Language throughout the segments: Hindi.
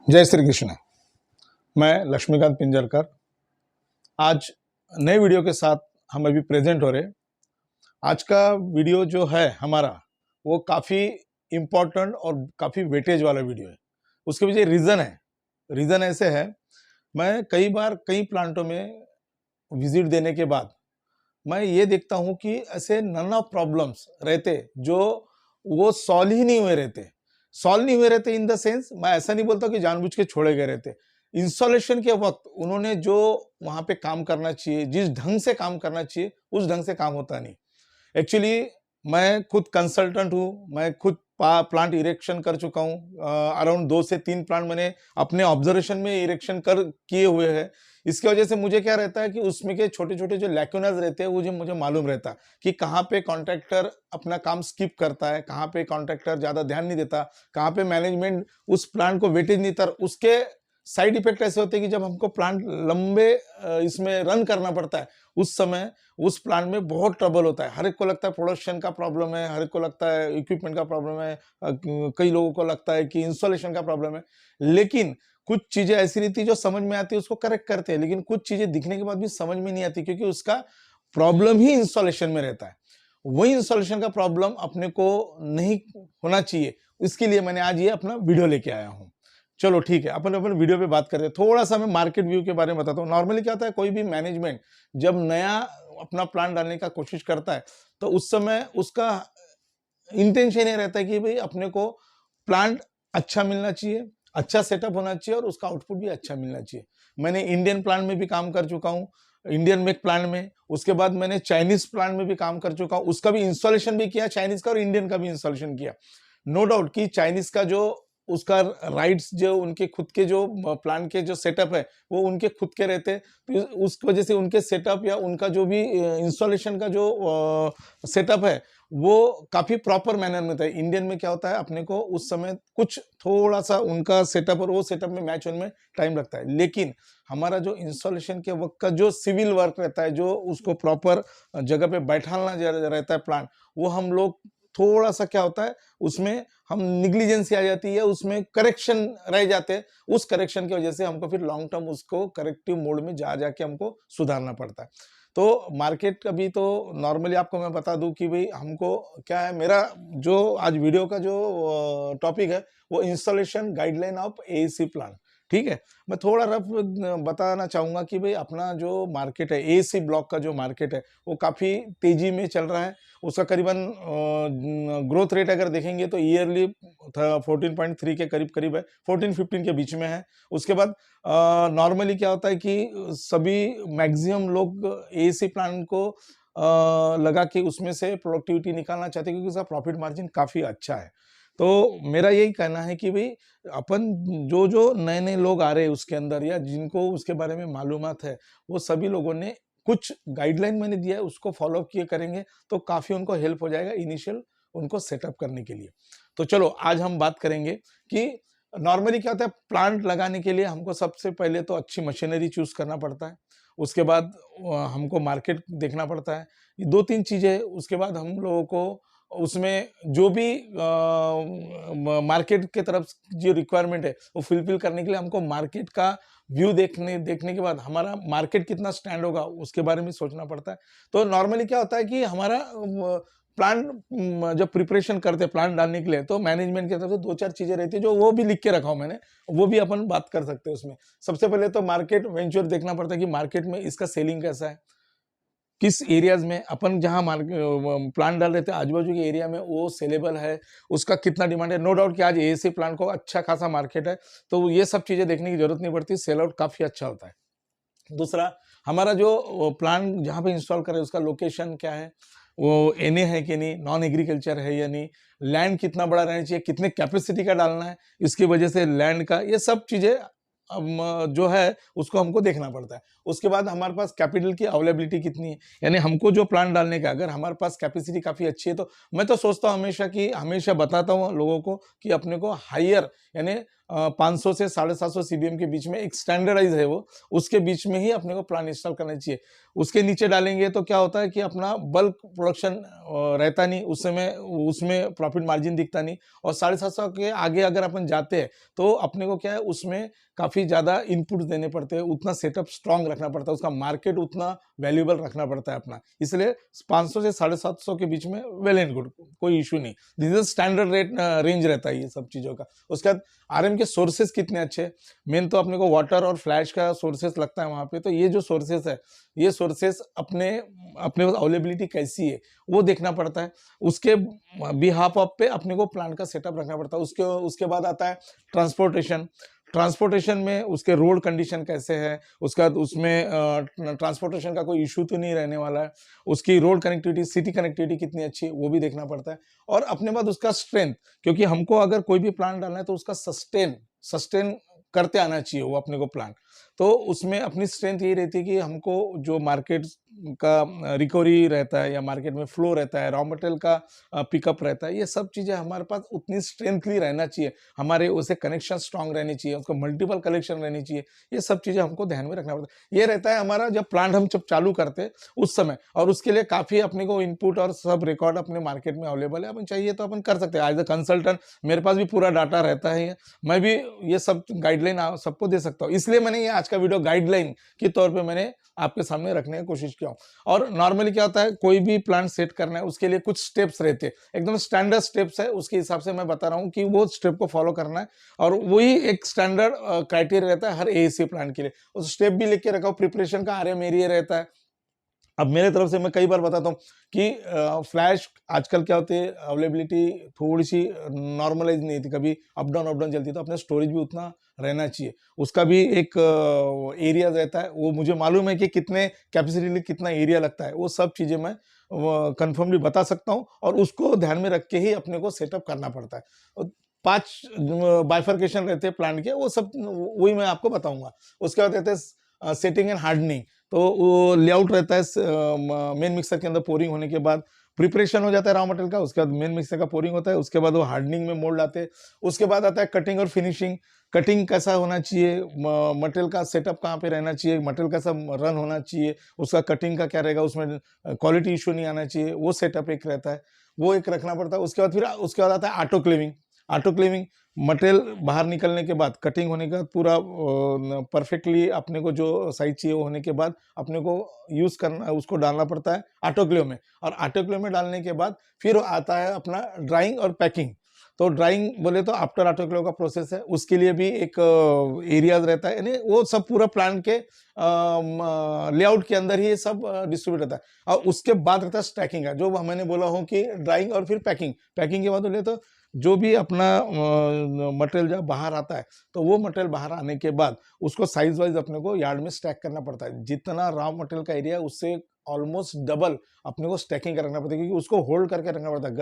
जय श्री कृष्ण। मैं लक्ष्मीकांत पिंजरकर आज नए वीडियो के साथ हम अभी प्रेजेंट हो रहे। आज का वीडियो जो है हमारा वो काफ़ी इम्पोर्टेंट और काफ़ी वेटेज वाला वीडियो है। उसके पीछे रीज़न है। रीज़न ऐसे है, मैं कई बार कई प्लांटों में विजिट देने के बाद मैं ये देखता हूँ कि ऐसे नन ऑफ प्रॉब्लम्स रहते जो वो सॉल्व ही नहीं हुए रहते। सॉल्व नहीं हुए रहते इन द सेंस, मैं ऐसा नहीं बोलता कि जानबूझ के छोड़े गए रहते। इंस्टॉलेशन के वक्त उन्होंने जो वहां पे काम करना चाहिए, जिस ढंग से काम करना चाहिए, उस ढंग से काम होता नहीं। एक्चुअली मैं खुद कंसल्टेंट हूँ, मैं खुद प्लांट इरेक्शन कर चुका हूँ। अराउंड 2 से 3 प्लांट मैंने अपने ऑब्जर्वेशन में इरेक्शन कर किए हुए हैं। इसकी वजह से मुझे क्या रहता है कि उसमें के छोटे छोटे जो लैक्यूनाज रहते हैं वो जो मुझे मालूम रहता है कि कहाँ पे कॉन्ट्रैक्टर अपना काम स्किप करता है, कहाँ पे कॉन्ट्रैक्टर ज़्यादा ध्यान नहीं देता, कहाँ पे मैनेजमेंट उस प्लांट को वेटेज नहीं कर। उसके साइड इफेक्ट ऐसे होते हैं कि जब हमको प्लांट लंबे इसमें रन करना पड़ता है, उस समय उस प्लांट में बहुत ट्रबल होता है। हर एक को लगता है प्रोडक्शन का प्रॉब्लम है, हर एक को लगता है इक्विपमेंट का प्रॉब्लम है, कई लोगों को लगता है कि इंस्टॉलेशन का प्रॉब्लम है। लेकिन कुछ चीजें ऐसी रहती जो समझ में आती है उसको करेक्ट करते हैं, लेकिन कुछ चीजें दिखने के बाद भी समझ में नहीं आती क्योंकि उसका प्रॉब्लम ही इंस्टॉलेशन में रहता है। वही इंस्टॉलेशन का प्रॉब्लम अपने को नहीं होना चाहिए। इसके लिए मैंने आज ये अपना वीडियो लेके आया हूँ। चलो ठीक है, अपन अपन वीडियो पे बात करते हैं। थोड़ा सा मैं मार्केट व्यू के बारे में बताता हूँ। नॉर्मली क्या होता है, कोई भी मैनेजमेंट जब नया अपना प्लान डालने का कोशिश करता है तो उस समय उसका इंटेंशन ये रहता है कि भाई अपने को प्लांट अच्छा मिलना चाहिए, अच्छा सेटअप होना चाहिए और उसका आउटपुट भी अच्छा मिलना चाहिए। मैंने इंडियन प्लांट में भी काम कर चुका हूँ, इंडियन मेक प्लांट में। उसके बाद मैंने चाइनीज प्लांट में भी काम कर चुका हूँ, उसका भी इंस्टॉलेशन भी किया, चाइनीज का और इंडियन का भी इंस्टॉलेशन किया। नो डाउट कि चाइनीज का जो उसका राइट्स जो उनके खुद के जो प्लांट के जो सेटअप है वो उनके खुद के रहते, तो उस वजह से उनके सेटअप या उनका जो भी इंस्टॉलेशन का जो सेटअप है वो काफी प्रॉपर मैनर में था। इंडियन में क्या होता है, अपने को उस समय कुछ थोड़ा सा उनका सेटअप और वो सेटअप में मैच होने में टाइम लगता है। लेकिन हमारा जो इंस्टॉलेशन के वक्त का जो सिविल वर्क रहता है, जो उसको प्रॉपर जगह पे बैठाना रहता है प्लांट, वो हम लोग थोड़ा सा क्या होता है उसमें हम निग्लिजेंसी आ जाती है, उसमें करेक्शन रह जाते हैं। उस करेक्शन की वजह से हमको फिर लॉन्ग टर्म उसको करेक्टिव मोड में जा जाके हमको सुधारना पड़ता है। तो मार्केट अभी तो नॉर्मली आपको मैं बता दूं कि भाई हमको क्या है, मेरा जो आज वीडियो का जो टॉपिक है वो installation guideline of AC plan. ठीक है, मैं थोड़ा रफ बताना चाहूंगा कि भाई अपना जो मार्केट है, एसी ब्लॉक का जो मार्केट है वो काफी तेजी में चल रहा है। उसका करीबन ग्रोथ रेट अगर देखेंगे तो ईयरली 14.3 के करीब करीब है, 14-15 के बीच में है। उसके बाद नॉर्मली क्या होता है कि सभी मैक्सिमम लोग एसी प्लान को लगा के उसमें से प्रोडक्टिविटी निकालना चाहते हैं क्योंकि उसका प्रॉफिट मार्जिन काफ़ी अच्छा है। तो मेरा यही कहना है कि भाई अपन जो जो नए नए लोग आ रहे हैं उसके अंदर या जिनको उसके बारे में मालूमात है, वो सभी लोगों ने कुछ गाइडलाइन मैंने दिया है उसको फॉलो किए करेंगे तो काफ़ी उनको हेल्प हो जाएगा इनिशियल उनको सेटअप करने के लिए। तो चलो आज हम बात करेंगे कि नॉर्मली क्या होता है, प्लांट लगाने के लिए हमको सबसे पहले तो अच्छी मशीनरी चूज करना पड़ता है। उसके बाद हमको मार्केट देखना पड़ता है। ये 2-3 चीजें, उसके बाद हम लोगों को उसमें जो भी मार्केट के तरफ जो रिक्वायरमेंट है वो फुलफिल करने के लिए हमको मार्केट का व्यू देखने देखने के बाद हमारा मार्केट कितना स्टैंड होगा उसके बारे में सोचना पड़ता है। तो नॉर्मली क्या होता है कि हमारा प्लान जब प्रिपरेशन करते हैं प्लान डालने के लिए तो मैनेजमेंट की तरफ से 2-4 चीजें रहती है जो वो भी लिख के रखा हूं मैंने, वो भी अपन बात कर सकते हैं उसमें। सबसे पहले तो मार्केट वेंचर देखना पड़ता है कि मार्केट में इसका सेलिंग कैसा है, किस एरियाज में अपन जहां प्लांट डाल रहे थे आजू बाजू के एरिया में वो सेलेबल है, उसका कितना डिमांड है। नो डाउट कि आज एसी प्लांट को अच्छा खासा मार्केट है, तो ये सब चीजें देखने की जरूरत नहीं पड़ती, सेल आउट काफी अच्छा होता है। दूसरा, हमारा जो प्लांट जहाँ पे इंस्टॉल करें उसका लोकेशन क्या है, वो एनए है कि नहीं, नॉन एग्रीकल्चर है या नहीं, लैंड कितना बड़ा रहना चाहिए, कितने कैपेसिटी का डालना है, इसकी वजह से लैंड का ये सब चीज़ें जो है उसको हमको देखना पड़ता है। उसके बाद हमारे पास कैपिटल की अवेलेबिलिटी कितनी है, यानी हमको जो प्लान डालने का अगर हमारे पास कैपेसिटी काफ़ी अच्छी है तो मैं तो सोचता हूँ हमेशा कि हमेशा बताता हूँ लोगों को कि अपने को हायर यानी 500 से 750 CBM के बीच में एक स्टैंडर्डाइज है वो, उसके बीच में ही अपने को प्लांट इंस्टॉल करना चाहिए। उसके नीचे डालेंगे तो क्या होता है कि अपना बल्क प्रोडक्शन रहता नहीं, उस समय उसमें प्रॉफिट मार्जिन दिखता नहीं। और 750 के आगे अगर अपन जाते हैं तो अपने को क्या है, उसमें काफ़ी ज़्यादा इनपुट देने पड़ते हैं, उतना सेटअप स्ट्रांग रखना पड़ता है, उसका मार्केट उतना वैल्यूएबल रखना पड़ता है अपना। इसलिए 500 से 750 के बीच में वेल एंड गुड, कोई इशू नहीं। This is standard rate range रहता है ये सब चीज़ों का। उसके बाद आरएम के सोर्सेज कितने अच्छे, मेन तो अपने को वाटर और फ्लैश का सोर्सेज लगता है वहाँ पे। तो ये जो सोर्सेज है, ये सोर्सेज अपने पास अवेलेबिलिटी कैसी है वो देखना पड़ता है। उसके बिहाफ ऑफ पे अपने को प्लांट का सेटअप रखना पड़ता है। उसके बाद आता है ट्रांसपोर्टेशन में उसके रोड कंडीशन कैसे है, उसके बाद उसमें ट्रांसपोर्टेशन का कोई इशू तो नहीं रहने वाला है, उसकी रोड कनेक्टिविटी, सिटी कनेक्टिविटी कितनी अच्छी है वो भी देखना पड़ता है। और अपने बाद उसका स्ट्रेंथ, क्योंकि हमको अगर कोई भी प्लांट डालना है तो उसका सस्टेन करते आना चाहिए वो अपने को प्लांट। तो उसमें अपनी स्ट्रेंथ यही रहती है कि हमको जो मार्केट का रिकवरी रहता है या मार्केट में फ्लो रहता है, रॉ मटेरियल का पिकअप रहता है, ये सब चीज़ें हमारे पास उतनी स्ट्रेंथली रहना चाहिए, हमारे उसे कनेक्शन स्ट्रांग रहनी चाहिए, उसको मल्टीपल कलेक्शन रहनी चाहिए। ये सब चीज़ें हमको ध्यान में रखना पड़ता है। ये रहता है हमारा जब प्लांट हम जब चालू करते हैं उस समय, और उसके लिए काफ़ी अपने को इनपुट और सब रिकॉर्ड अपने मार्केट में अवेलेबल है। अपन चाहिए तो अपन कर सकते हैं एज अ कंसल्टेंट, मेरे पास भी पूरा डाटा रहता है, मैं भी ये सब गाइडलाइन सबको दे सकता हूँ। इसलिए मैंने ये आज का वीडियो गाइडलाइन के तौर पे मैंने आपके सामने रखने की कोशिश किया हूँ। और नॉर्मली क्या होता है, कोई भी प्लांट सेट करना है उसके लिए कुछ स्टेप्स रहते हैं, एकदम स्टैंडर्ड स्टेप्स है, उसके हिसाब से मैं बता रहा हूँ कि वो स्टेप को फॉलो करना है। और वही एक स्टैंडर्ड क्राइटेरिया रहता है हर एएसी प्लांट के लिए। उस स्टेप भी लिख के रखा, प्रिपरेशन का आरएम एरिया रहता है। अब मेरे तरफ से मैं कई बार बताता हूँ कि फ्लैश आजकल क्या होती है, अवेलेबिलिटी थोड़ी सी नॉर्मलाइज नहीं थी, कभी अप डाउन चलती, तो अपने स्टोरेज भी उतना रहना चाहिए। उसका भी एक एरिया रहता है, वो मुझे मालूम है कि कितने कैपेसिटी कितना एरिया लगता है, वो सब चीज़ें मैं कन्फर्मली बता सकता हूँ। और उसको ध्यान में रख के ही अपने को सेटअप करना पड़ता है। 5 बाइफर्केशन रहते हैं प्लांट के, वो सब वही मैं आपको बताऊंगा। उसके बाद रहते हैं सेटिंग एंड हार्डनिंग, तो वो लेआउट रहता है मेन मिक्सर के अंदर पोरिंग होने के बाद प्रिपरेशन हो जाता है रॉ मटेरियल का, उसके बाद मेन मिक्सर का पोरिंग होता है, उसके बाद वो हार्डनिंग में मोल्ड आते हैं। उसके बाद आता है कटिंग और फिनिशिंग। कटिंग कैसा होना चाहिए, मटेरियल का सेटअप कहाँ पे रहना चाहिए, मटेरियल कैसा रन होना चाहिए, उसका कटिंग का क्या रहेगा, उसमें क्वालिटी इशू नहीं आना चाहिए, वो सेटअप एक रहता है, वो एक रखना पड़ता है। उसके बाद आता है ऑटोक्लेविंग मटेरियल बाहर निकलने के बाद, कटिंग होने के बाद पूरा परफेक्टली अपने को जो साइज चाहिए होने के बाद अपने को यूज़ करना, उसको डालना पड़ता है ऑटोक्लेव में। और ऑटोक्लेव में डालने के बाद फिर आता है अपना ड्राइंग और पैकिंग। तो ड्राइंग बोले तो आफ्टर ऑटोक्लेव का प्रोसेस है, उसके लिए भी एक एरियाज रहता है, यानी वो सब पूरा प्लांट के लेआउट के अंदर ही सब डिस्ट्रीब्यूट रहता है। और उसके बाद रहता है स्टैकिंग का, जो मैंने बोला हूँ कि ड्राइंग और फिर पैकिंग के बाद बोले तो जो भी अपना मटेरियल जब बाहर आता है, तो वो मटेरियल बाहर आने के बाद उसको साइज वाइज अपने को यार्ड में स्टैक करना पड़ता है। जितना रॉ मटेरियल का एरिया उससे ऑलमोस्ट डबल अपने को स्टैकिंग रखना पड़ता है, क्योंकि उसको होल्ड करके रखना पड़ता है।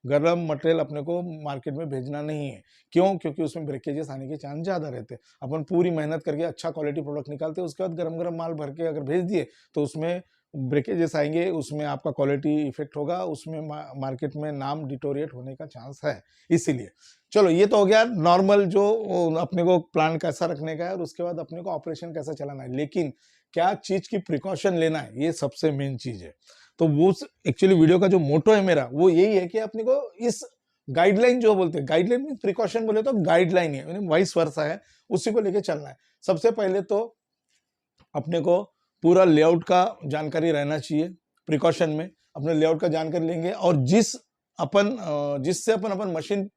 गरम मटेरियल अपने को मार्केट में भेजना नहीं है। क्यों? क्योंकि उसमें ब्रेकेजेस आने के चांस ज़्यादा रहते हैं। अपन पूरी मेहनत करके अच्छा क्वालिटी प्रोडक्ट निकालते हैं, उसके बाद गरम माल भर के अगर भेज दिए तो उसमें ब्रेकेजेस आएंगे, उसमें आपका क्वालिटी इफेक्ट होगा, उसमें मार्केट में नाम डिटोरिएट होने का चांस है। इसीलिए चलो, ये तो हो गया नॉर्मल जो अपने को प्लान कैसा रखने का है, और उसके बाद अपने को ऑपरेशन कैसा चलाना है। लेकिन क्या चीज की प्रिकॉशन लेना है, ये सबसे मेन चीज है। तो वो एक्चुअली वीडियो का जो मोटो है मेरा, वो यही है कि अपने को इस गाइडलाइन जो बोलते हैं, गाइडलाइन में प्रिकॉशन बोले तो गाइडलाइन है, वाइस वर्सा है, उसी को लेके चलना है। सबसे पहले तो अपने को पूरा लेआउट का जानकारी रहना चाहिए। प्रिकॉशन में अपने लेआउट का जानकारी लेंगे, और जिससे अपन मशीन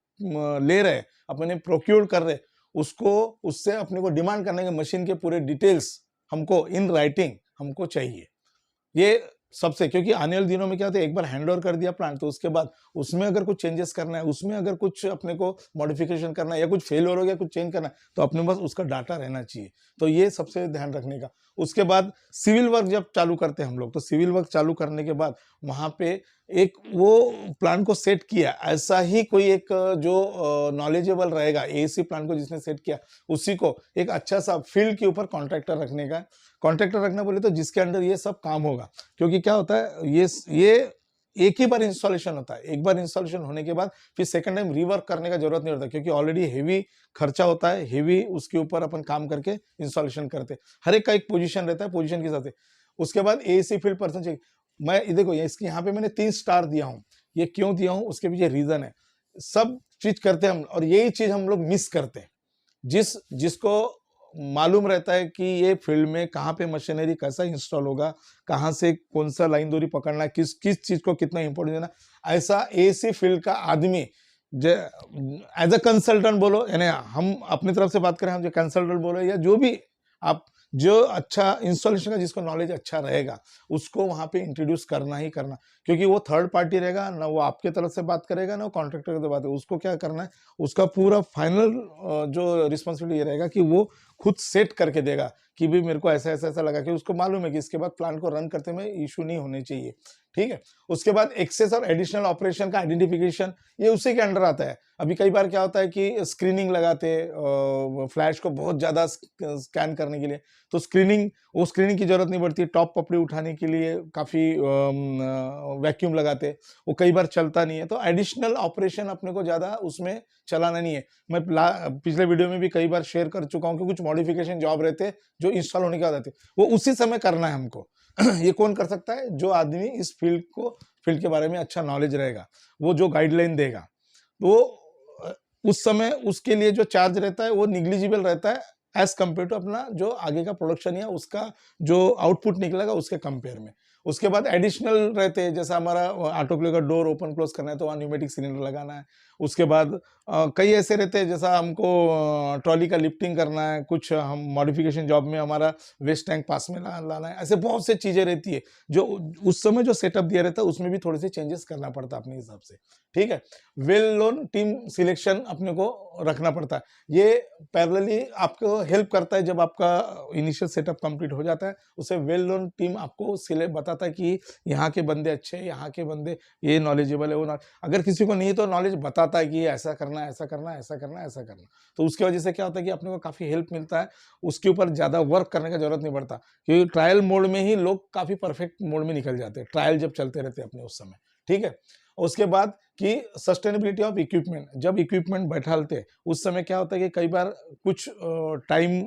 ले रहे, अपने प्रोक्योर कर रहे, उससे अपने को डिमांड करने के मशीन के पूरे डिटेल्स हमको इन राइटिंग हमको चाहिए। ये सबसे, क्योंकि आने वाले दिनों में क्या होता है, एक बार हैंड ओवर कर दिया प्लांट, तो उसके बाद उसमें अगर कुछ चेंजेस करना है, उसमें अगर कुछ अपने को मॉडिफिकेशन करना है, या कुछ फेल हो गया, कुछ चेंज करना है, तो अपने पास उसका डाटा रहना चाहिए। तो ये सबसे ध्यान रखने का। उसके बाद सिविल वर्क जब चालू करते हैं हम लोग, तो सिविल वर्क चालू करने के बाद वहाँ पे एक वो प्लान को सेट किया, ऐसा ही कोई एक जो नॉलेजेबल रहेगा एएसी प्लान को जिसने सेट किया, उसी को एक अच्छा सा फील्ड के ऊपर कॉन्ट्रैक्टर रखने का। कॉन्ट्रैक्टर रखना बोले तो जिसके अंडर ये सब काम होगा, क्योंकि क्या होता है, ये एक ही बार इंस्टॉलेशन होता है, एक बार इंस्टॉलेशन होने के बाद फिर सेकंड टाइम रीवर्क करने का जरूरत नहीं होता, क्योंकि ऑलरेडी हेवी खर्चा होता है, हेवी उसके ऊपर अपन काम करके इंस्टॉलेशन करते। हर एक का एक पोजीशन रहता है, पोजीशन के साथ। उसके बाद एसी फील्ड पर्सन चाहिए। मैं देखो इसके यहाँ पे मैंने 3 स्टार दिया हूँ। ये क्यों दिया हूँ उसके पीछे रीजन है। सब चीज करते हैं हम, और यही चीज हम लोग मिस करते हैं। जिसको मालूम रहता है कि ये फील्ड में कहाँ पे मशीनरी कैसा इंस्टॉल होगा, कहाँ से कौन सा लाइन दूरी पकड़ना, किस किस चीज को कितना इंपॉर्टेंस देना, ऐसा एसी फील्ड का आदमी एज अ कंसल्टेंट बोलो, यानी हम अपनी तरफ से बात करें, हम जो कंसल्टेंट बोलो या जो भी आप, जो अच्छा इंस्टॉलेशन का जिसको नॉलेज अच्छा रहेगा उसको वहां पे इंट्रोड्यूस करना ही करना, क्योंकि वो थर्ड पार्टी रहेगा ना, वो आपके तरफ से बात करेगा ना वो कॉन्ट्रैक्टर की बात है। उसको क्या करना है, उसका पूरा फाइनल जो रिस्पॉन्सिबिलिटी ये रहेगा कि वो खुद सेट करके देगा कि भी मेरे को ऐसा ऐसा ऐसा लगा, कि उसको मालूम है कि इसके बाद प्लांट को रन करते में इशू नहीं होने चाहिए। ठीक है। उसके बाद एक्सेस और एडिशनल ऑपरेशन का आइडेंटिफिकेशन, ये उसी के अंडर आता है। अभी कई बार क्या होता है कि स्क्रीनिंग लगाते फ्लैश को बहुत ज्यादा स्कैन करने के लिए, तो वो स्क्रीनिंग की जरूरत नहीं पड़ती। टॉप पपड़ी उठाने के लिए काफी वैक्यूम लगाते, वो कई बार चलता नहीं है, तो एडिशनल ऑपरेशन अपने को ज्यादा उसमें चलाना नहीं है। मैं पिछले वीडियो में भी कई बार शेयर कर चुका हूं कि कुछ मॉडिफिकेशन जॉब रहते जो इंस्टॉल होने के बाद आते, वो उसी समय करना है हमको। ये कौन कर सकता है, जो आदमी इस फील्ड के बारे में अच्छा नॉलेज रहेगा, वो जो गाइडलाइन देगा, तो उस समय उसके लिए जो चार्ज रहता है वो निग्लिजिबल रहता है एज कंपेयर टू अपना जो आगे का प्रोडक्शन या उसका जो आउटपुट निकलेगा उसके कंपेयर में। उसके बाद एडिशनल रहते हैं, जैसा हमारा ऑटोक्लेव का डोर ओपन क्लोज करना है तो वहाँ न्यूमेटिक सिलेंडर लगाना है। उसके बाद कई ऐसे रहते हैं, जैसा हमको ट्रॉली का लिफ्टिंग करना है, कुछ हम मॉडिफिकेशन जॉब में हमारा वेस्ट टैंक पास में लाना है, ऐसे बहुत से चीजें रहती है जो उस समय जो सेटअप दिया रहता है उसमें भी थोड़े से चेंजेस करना पड़ता है अपने हिसाब से। ठीक है। वेल नोन टीम सिलेक्शन अपने को रखना पड़ता है। ये पैरेलली आपको हेल्प करता है। जब आपका इनिशियल सेटअप कंप्लीट हो जाता है, उसे वेल नोन टीम आपको सिलेक्ट बताता है कि यहाँ के बंदे अच्छे हैं, यहाँ के बंदे ये नॉलेजेबल है, वो अगर किसी को नहीं तो नॉलेज बताता है कि ऐसा करना, ऐसा करना, ऐसा करना, ऐसा करना। तो उसकी वजह से क्या होता है कि अपने को काफी हेल्प मिलता है, उसके ऊपर ज्यादा वर्क करने का जरूरत नहीं पड़ता, क्योंकि ट्रायल मोड में ही लोग काफी परफेक्ट मोड में निकल जाते हैं, ट्रायल जब चलते रहते हैं अपने उस समय। ठीक है। उसके बाद कि सस्टेनेबिलिटी ऑफ इक्विपमेंट, जब इक्विपमेंट बैठाते उस समय क्या होता है कि कई बार कुछ टाइम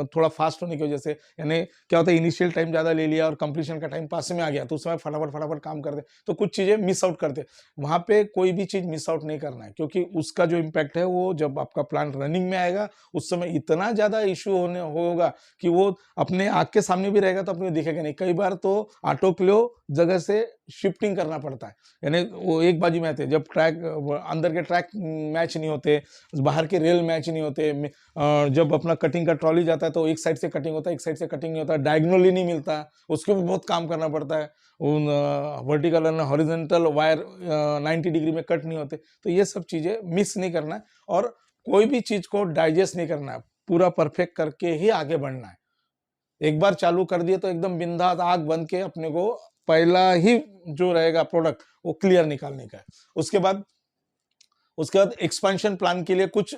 थोड़ा फास्ट होने की वजह से, यानी क्या होता है इनिशियल टाइम ज़्यादा ले लिया और कंप्लीशन का टाइम पास में आ गया, तो उस समय फटाफट काम करते, तो कुछ चीज़ें मिस आउट करते। वहाँ पे कोई भी चीज़ मिस आउट नहीं करना है, क्योंकि उसका जो इम्पैक्ट है वो जब आपका प्लांट रनिंग में आएगा उस समय इतना ज़्यादा इशू होगा कि वो अपने आँख के सामने भी रहेगा तो अपने दिखेगा नहीं। कई बार तो ऑटोक्लेव जगह से शिफ्टिंग करना पड़ता है, यानी वो एक बाजू में आते, जब ट्रैक अंदर के ट्रैक मैच नहीं होते, बाहर के रेल मैच नहीं होते, जब अपना कटिंग का ट्रॉली जाता है तो एक साइड से कटिंग होता है, एक साइड से कटिंग नहीं होता, डायगोनली नहीं मिलता, उसके भी बहुत काम करना पड़ता है। वर्टिकल और हॉरिजॉन्टल वायर 90 डिग्री में कट नहीं होते, तो ये सब चीजें मिस नहीं करना है, और कोई भी चीज को डाइजेस्ट नहीं करना है, पूरा परफेक्ट करके ही आगे बढ़ना है। एक बार चालू कर दिए तो एकदम बिंदास आग बंद के अपने को पहला ही जो रहेगा प्रोडक्ट वो क्लियर निकालने का है। उसके बाद एक्सपेंशन प्लान के लिए कुछ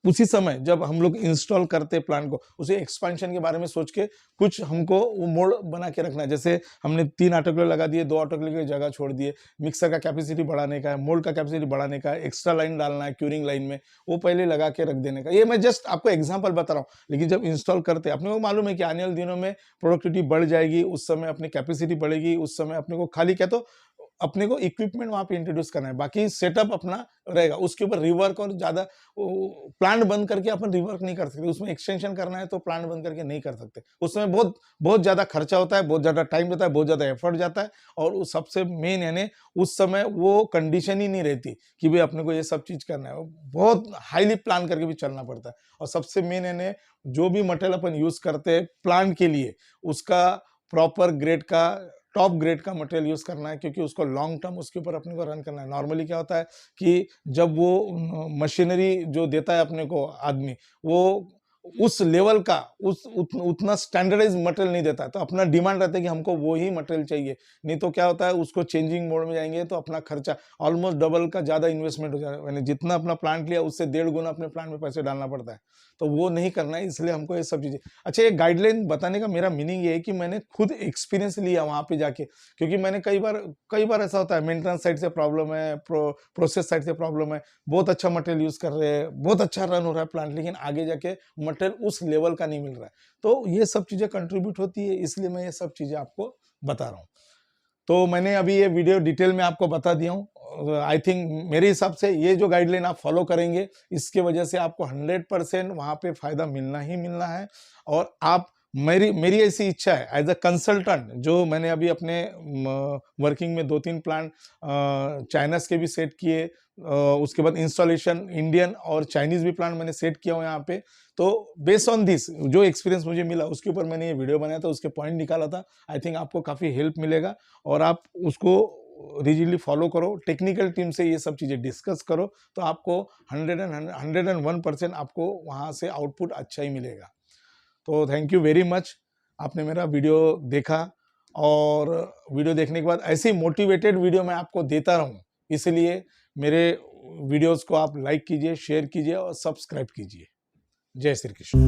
उसी समय जब हम लोग इंस्टॉल करते हैं प्लान को, उसे एक्सपेंशन के बारे में सोच के कुछ हमको वो मोड बना के रखना है। जैसे हमने 3 ऑटोक्लेव लगा दिए, 2 ऑटोक्लेव की जगह छोड़ दिए, मिक्सर का कैपेसिटी बढ़ाने का है, मोल्ड का कैपेसिटी बढ़ाने का है, एक्स्ट्रा लाइन डालना है क्यूरिंग लाइन में, वो पहले लगा के रख देने का। ये मैं जस्ट आपको एग्जाम्पल बता रहा हूँ, लेकिन जब इंस्टॉल करते अपने को मालूम है कि आने वाले दिनों में प्रोडक्टिविटी बढ़ जाएगी, उस समय अपनी कैपेसिटी बढ़ेगी, उस समय अपने को खाली क्या तो अपने को इक्विपमेंट वहां पे इंट्रोड्यूस करना है, बाकी सेटअप अपना रहेगा, उसके ऊपर रिवर्क और ज्यादा प्लांट बंद करके अपन रिवर्क नहीं कर सकते, उसमें एक्सटेंशन करना है तो प्लांट बंद करके नहीं कर सकते, उसमें बहुत बहुत ज्यादा खर्चा होता है, बहुत ज्यादा टाइम जाता है, बहुत ज्यादा एफर्ट जाता है, और सबसे मेन यानी उस समय वो कंडीशन ही नहीं रहती कि भाई अपने को ये सब चीज करना है, बहुत हाईली प्लान करके भी चलना पड़ता है। और सबसे मेन यानी जो भी मटेरियल अपन यूज करते हैं प्लांट के लिए, उसका प्रॉपर ग्रेड का, टॉप ग्रेड का मटेरियल यूज करना है, क्योंकि उसको लॉन्ग टर्म उसके ऊपर अपने को रन करना है। नॉर्मली क्या होता है कि जब वो मशीनरी जो देता है अपने को आदमी, वो उस लेवल का उतना स्टैंडर्डाइज मटेरियल नहीं देता है, तो अपना डिमांड रहता है कि हमको वो ही मटेरियल चाहिए, नहीं तो क्या होता है उसको चेंजिंग मोड में जाएंगे तो अपना खर्चा ऑलमोस्ट डबल का ज्यादा इन्वेस्टमेंट हो जाएगा, यानी जितना अपना प्लांट लिया उससे 1.5 गुना अपने प्लांट में पैसे डालना पड़ता है। तो वो नहीं करना है, इसलिए हमको ये सब चीज़ें। अच्छा, ये गाइडलाइन बताने का मेरा मीनिंग ये है कि मैंने खुद एक्सपीरियंस लिया वहाँ पे जाके, क्योंकि मैंने कई बार ऐसा होता है मेंटेनेंस साइड से प्रॉब्लम है, प्रोसेस साइड से प्रॉब्लम है, बहुत अच्छा मटेरियल यूज़ कर रहे हैं, बहुत अच्छा रन हो रहा है प्लांट, लेकिन आगे जाके मटेरियल उस लेवल का नहीं मिल रहा है। तो ये सब चीज़ें कंट्रीब्यूट होती है, इसलिए मैं ये सब चीज़ें आपको बता रहा हूँ। तो मैंने अभी ये वीडियो डिटेल में आपको बता दिया हूँ। आई थिंक मेरे हिसाब से ये जो गाइडलाइन आप फॉलो करेंगे, इसके वजह से आपको 100% वहाँ पे फ़ायदा मिलना ही मिलना है। और आप मेरी ऐसी इच्छा है एज़ अ कंसल्टेंट, जो मैंने अभी अपने वर्किंग में 2-3 प्लांट चाइनाज़ के भी सेट किए, उसके बाद इंस्टॉलेशन इंडियन और चाइनीज़ भी प्लांट मैंने सेट किया हूँ यहाँ पे। तो बेस्ड ऑन दिस जो एक्सपीरियंस मुझे मिला, उसके ऊपर मैंने ये वीडियो बनाया था, उसके पॉइंट निकाला था। आई थिंक आपको काफ़ी हेल्प मिलेगा और आप उसको रिजिडली फॉलो करो, टेक्निकल टीम से ये सब चीज़ें डिस्कस करो, तो आपको 101% आपको वहाँ से आउटपुट अच्छा ही मिलेगा। तो थैंक यू वेरी मच, आपने मेरा वीडियो देखा, और वीडियो देखने के बाद ऐसी मोटिवेटेड वीडियो मैं आपको देता रहूं, इसलिए मेरे वीडियोस को आप लाइक कीजिए, शेयर कीजिए और सब्सक्राइब कीजिए। जय श्री कृष्ण।